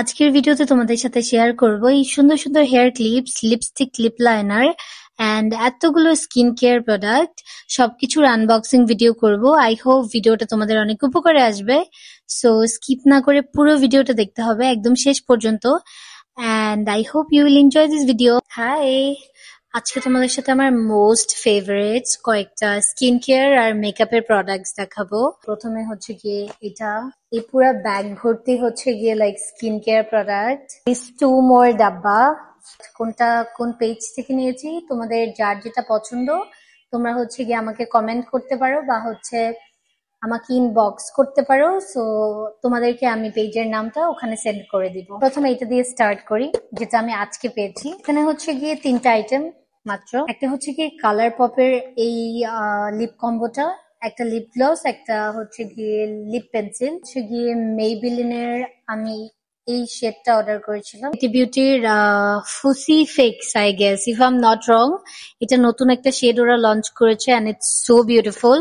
আজকের ভিডিওতে তোমাদের সাথে শেয়ার করব এই সুন্দর সুন্দর hair clips, lipstick, lip liner and এতগুলো স্কিন কেয়ার প্রোডাক্ট সবকিছুর আনবক্সিং ভিডিও করব। আই হোপ ভিডিওটা তোমাদের অনেক উপকারে আসবে। সো স্কিপ না করে পুরো ভিডিওটা দেখতে হবে একদম শেষ পর্যন্ত। And I hope you will enjoy this video. Hi, আজকে তোমাদের সাথে আমার মোস্ট ফেভারিট কয়েকটা স্কিন কেয়ার আর মেকআপের প্রোডাক্টস দেখাবো। প্রথমে হচ্ছে গিয়ে এটা, এই পুরো ব্যাগ ভর্তি হচ্ছে গিয়ে like skin care product. This two more ডাব্বা। কোনটা কোন পেজ থেকে নিয়েছি তোমাদের যার যেটা পছন্দ তোমরা হচ্ছে গিয়ে আমাকে কমেন্ট করতে পারো বা হচ্ছে আমাকে ইনবক্স করতে পারো। সো তোমাদেরকে আমি পেজের নামটা ওখানে সেন্ড করে দিব। প্রথমে এটা দিয়ে স্টার্ট করি, যেটা আমি আজকে পেয়েছি। এখানে হচ্ছে গিয়ে 3টা আইটেম মাত্র। একটা হচ্ছে গিয়ে কালার পপের এই লিপ কম্বোটা, একটা লিপ গ্লস, একটা হচ্ছে গিয়ে লিপ পেন্সিল। হচ্ছে গিয়ে মেইবেলিনের আমি এই শেডটা অর্ডার করেছিলাম। এটি বিউটির ফুসি ফেক্স, I guess if I am not wrong. এটা নতুন একটা শেড ওরা লঞ্চ করেছে and it's so beautiful.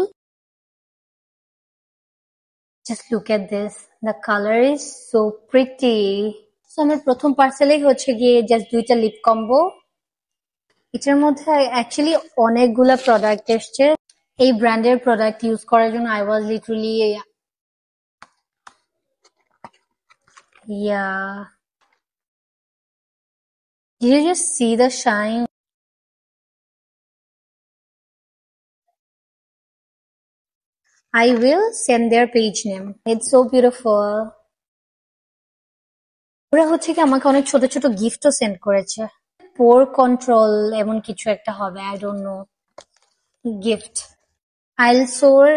Just look at this. The color is so pretty. So আমার প্রথম পার্সেলেই হচ্ছে গিয়ে জাস্ট 2টা লিপ কম্বো। এটার মধ্যে অ্যাকচুয়ালি অনেকগুলা প্রোডাক্ট এসছে। এই ব্র্যান্ডের প্রোডাক্ট ইউজ করার জন্য I was literally yeah. Did you just see the shine? I will send their page name. It's so beautiful. ওরা হচ্ছে কি আমাকে অনেক ছোট ছোট গিফটও সেন্ড করেছে। পোর কন্ট্রোল এমন কিছু একটা হবে, আই ডোন্ট নো। গিফট আইলসোর,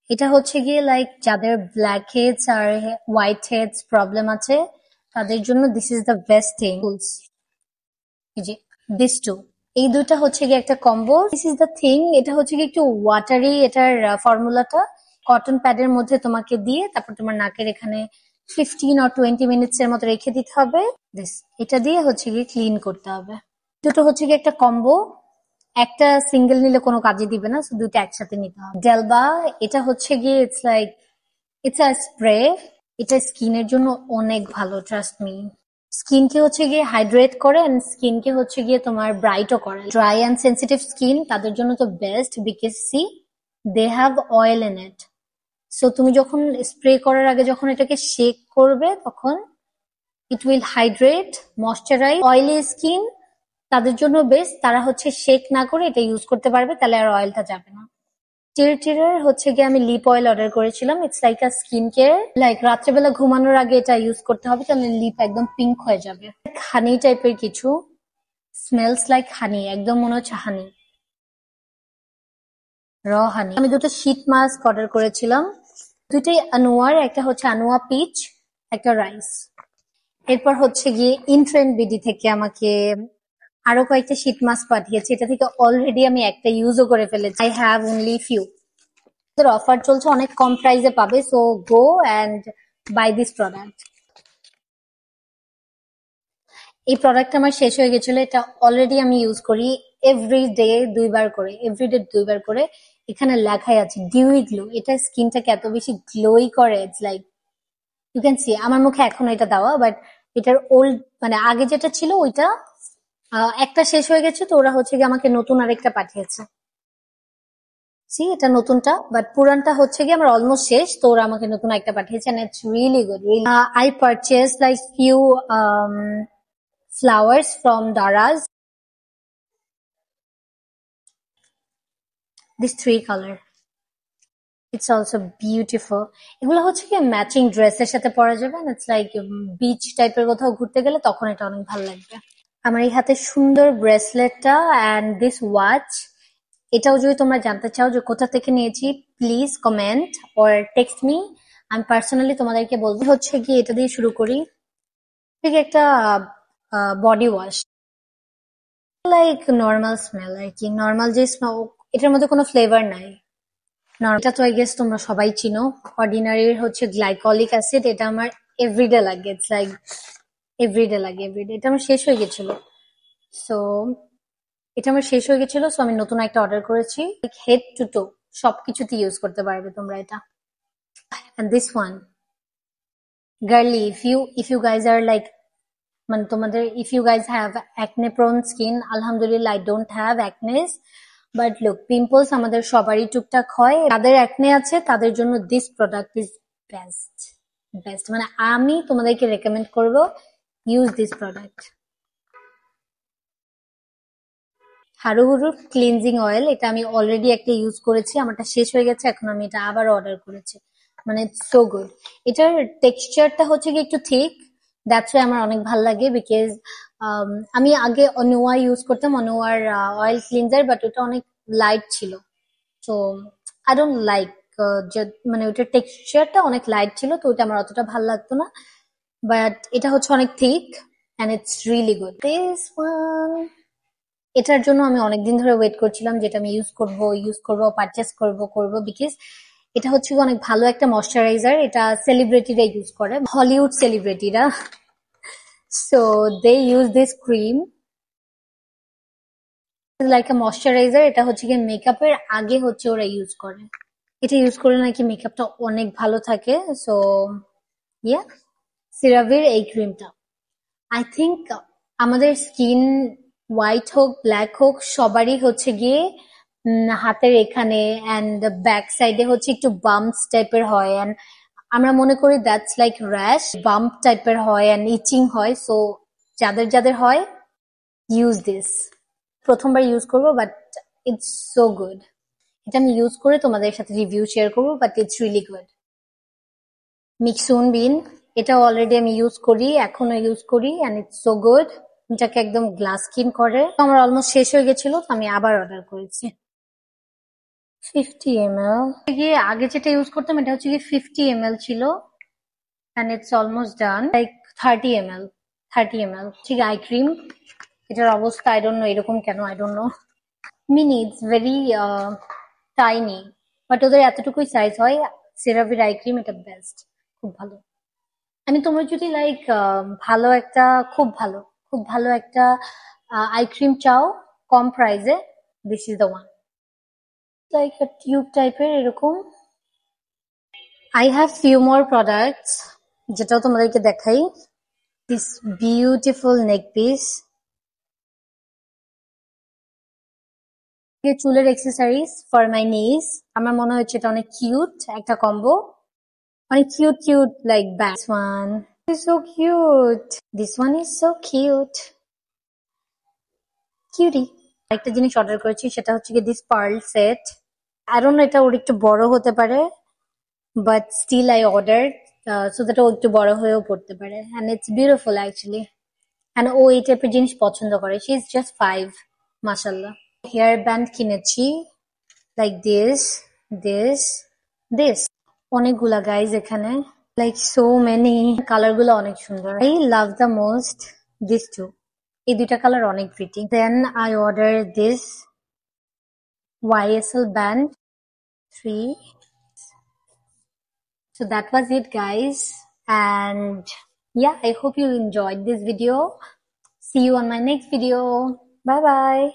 এটা হচ্ছে গিয়ে লাইক যাদের black heads are white heads problem আছে তাদের জন্য this is the best thing. এই যে দিস টু, এই দুইটা হচ্ছে গিয়ে একটা combo. This is the thing. এটা হচ্ছে গিয়ে একটু ওয়াটারি, এটার ফর্মুলাটা কটন প্যাডের মধ্যে তোমাকে দিয়ে তারপর তোমার নাকের এখানে 15 or 20 মিনিটস এর মতো রেখে দিতে হবে। দিস, এটা দিয়ে হচ্ছে গিয়ে ক্লিন করতে হবে। দুটো হচ্ছে গিয়ে একটা কম্বো, একটা সিঙ্গেল নিলে কোনো কাজে দিবে না, সো দুটো একসাথে নিতে হবে। ডেলবা, এটা হচ্ছে গিয়ে it's like it's a spray. এটা স্কিনের জন্য অনেক ভালো, ট্রাস্ট মি। স্কিনকে হচ্ছে গিয়ে হাইড্রেট করে এন্ড স্কিনকে হচ্ছে গিয়ে তোমার ব্রাইটও করে। ড্রাই এন্ড সেনসিটিভ স্কিন তাদের জন্য তো best, because she they have oil in it. So তুমি যখন স্প্রে করার আগে যখন এটাকে শেক করবে তখন it will hydrate, moisturise. Oily skin তাদের জন্য বেস্ট, তারা হচ্ছে শেক না করে এটা ইউজ করতে পারবে, তাহলে আর অয়েলটা যাবে না। টিরটিরের হচ্ছে গিয়ে আমি লিপ অয়েল অর্ডার করেছিলাম। It's like a skin care, like রাত্রেবেলা ঘুমানোর আগে এটা ইউজ করতে হবে, তাহলে লিপ একদম পিঙ্ক হয়ে যাবে। হানি টাইপের কিছু, স্মেলস লাইক হানি, একদম মনে হচ্ছে হানি, র হানি। আমি দুটো শীট মাস্ক অর্ডার করেছিলাম, দুইটাই আনোয়ার, একটা হচ্ছে আনোয়া পিচ, একটা রাইস। এরপর হচ্ছে গিয়ে ইনট্রেন্ড বিডি থেকে আমাকে আরো কয়েকটা শীট মাস্ক পাঠিয়েছে। এটা থেকে অলরেডি আমি একটা ইউজও করে ফেলেছি। I have only few. এর অফার চলছে, অনেক কম প্রাইসে পাবে, so go and buy this product. এই প্রোডাক্ট আমার শেষ হয়ে গেছিল, এটা অলরেডি আমি ইউজ করি এভরিডে 2বার করে, এভরিডে 2বার করে। এখানে লেখাই আছে ডিউই গ্লো। এটা স্কিনটাকে এত বেশি গ্লোই করে, it's like you can see. আমার মুখে এখন এটা দেওয়া, বাট এটার ওল্ড মানে আগে যেটা ছিল ওইটা একটা শেষ হয়ে গেছে, তো ওরা হচ্ছে গিয়ে আমাকে নতুন আরেকটা পাঠিয়েছে। সি, এটা নতুনটা, বাট পুরানটা হচ্ছে গিয়ে আমার অলমোস্ট শেষ, তো ওরা আমাকে নতুন একটা পাঠিয়েছে and it's really good. I purchase like few flowers from Daraz. This 3 color. It's also beautiful. এগুলো হচ্ছে কি ম্যাচিং ড্রেসের সাথে পরা যাবে, ইটস লাইক বিচ টাইপের কোথাও ঘুরতে গেলে তখন এটা অনেক ভালো লাগবে। আমার এই হাতে সুন্দর ব্রেসলেটটা অ্যান্ড দিস ওয়াচ, এটাও যদি তোমরা জানতে চাও যে কোথা থেকে নিয়েছি, please comment or text me. আমি পার্সোনালি তোমাদেরকে বলবো। হচ্ছে কি এটা দিয়ে শুরু করি। ঠিক একটা body wash, like normal smell আর কি, নর্মাল যে স্মেল, এটার মধ্যে কোনো ফ্লেভার নাই। এটা তো আই গেস তোমরা সবাই চিনো, অর্ডিনারির হচ্ছে গ্লাইকলিক অ্যাসিড। এটা আমার এভরিডে লাগে, ইটস লাইক এভরিডে লাগে, এভরিডে। এটা আমার শেষ হয়ে গেছিল, সো আমি নতুন একটা অর্ডার করেছি। হেড টু টো সবকিছুতে ইউজ করতে পারবে তোমরা এটা। And this one, Girly, if you guys are like মানে তোমাদের if you guys have acne prone skin, আলহামদুলিল্লাহ I don't have acne, but look, pimples আমাদের সবারই টুকটাক হয়। যাদের acne আছে তাদের জন্য this product is best best, মানে আমি তোমাদেরকে রেকমেন্ড করব use this product। হারু হুরুর ক্লিনজিং অয়েল, এটা আমি অলরেডি একটা ইউজ করেছি, আমারটা শেষ হয়ে গেছে, এখন আমি এটা আবার অর্ডার করেছি। মানে সো গুড। এটার টেক্সচারটা হচ্ছে কি একটু থিক, দ্যাটস ওয়াই আমার অনেক ভালো লাগে, বিকজ আমি আগে অনুয়া ইউজ করতাম, অনুয়ার অয়েল ক্লিনজার, বাট ওটা অনেক লাইট ছিল। তো আই ডোন্ট লাইক, মানে ওটার টেক্সচারটা অনেক লাইট ছিল, তো ওটা আমার অতটা ভালো লাগতো না। বাট এটা হচ্ছে অনেক thick and it's really good. This one, এটার জন্য আমি অনেকদিন ধরে ওয়েট করছিলাম যেটা আমি ইউজ করব পারচেস করব বিকজ এটা হচ্ছে অনেক ভালো একটা ময়শ্চারাইজার। এটা সেলিব্রিটিরা ইউজ করে, হলিউড সেলিব্রিটিরা। So they use this cream like a moisturiser. এটা হচ্ছে কি মেকআপের আগে হচ্ছে ওরা ইউজ করে, এটা ইউজ করলে নাকি মেকআপটা অনেক ভালো থাকে। সো ইয়া, সিরাভির এই ক্রিমটা আই থিঙ্ক আমাদের স্কিন হোয়াইট হোক ব্ল্যাক হোক সবারই হচ্ছে গিয়ে হাতের এখানে অ্যান্ড ব্যাক সাইডে হচ্ছে একটু বাম্পস টাইপের হয়, অ্যান্ড আমরা মনে করি দ্যাটস লাইক র্যাশ, বাম্প টাইপের হয় অ্যান্ড ইচিং হয়। সো যাদের যাদের হয় ইউজ দিস। প্রথমবার ইউজ করবো বাট ইটস সো গুড। এটা আমি ইউজ করে তোমাদের সাথে রিভিউ শেয়ার করবো, বাট ইটস রিয়েলি গুড। মিক্সুন বিন, এটা অলরেডি আমি ইউজ করি, এখনো ইউজ করি, এন্ড ইটস সো গুড। এটাকে একদম গ্লাস স্কিন করে। আমার অলমোস্ট শেষ হয়ে গেছিল, তো আমি আবার অর্ডার করেছি। 50 ml, গিয়ে আগে যেটা ইউজ করতাম এটা হচ্ছে গিয়ে 50 ml ছিল, and it's almost done. Like 30 ml, 30 ml ঠিক আই ক্রিম। এটার অবস্থা আই ডোন্ট নো এরকম কেন, I don't know. Mini, it's very tiny, but ওদের এতটুকুই সাইজ হয়। সেরাভির আই ক্রিম এটা বেস্ট, খুব ভালো। আমি তোমার যদি লাইক ভালো একটা খুব ভালো একটা আই ক্রিম চাও কম প্রাইসে, this is the one. Like tube টাইপের এরকম। I have few more products, যেটাও তোমাদেরকে দেখাই। দিস বিউটিফুল নেক পিস, চুলের এক্সেসরিজ ফর মাই নিস। আমার মনে হচ্ছে এটা অনেক কিউট একটা কম্বো, অনেক cute like bag. One is so cute. This one is so cute. Cutie. একটা জিনিস অর্ডার করেছি, সেটা হচ্ছে কি this pearl set. I don't know এটা ওর একটু বড় হতে পারে, but still I order so that ও একটু বড় হয়েও পড়তে পারে, and it's beautiful actually. And ও এই টাইপের জিনিস পছন্দ করে। শি ইজ জাস্ট 5, মাশাল্লাহ। হেয়ার ব্যান্ড কিনেছি, লাইক দিস দিস অনেকগুলা গাইজ এখানে, লাইক সো মেনি। কালার গুলো অনেক সুন্দর। I love the most this two, এই দুইটা কালার অনেক pretty. Then I order this YSL band 3. So that was it guys, and yeah, I hope you enjoyed this video. See you on my next video. Bye bye.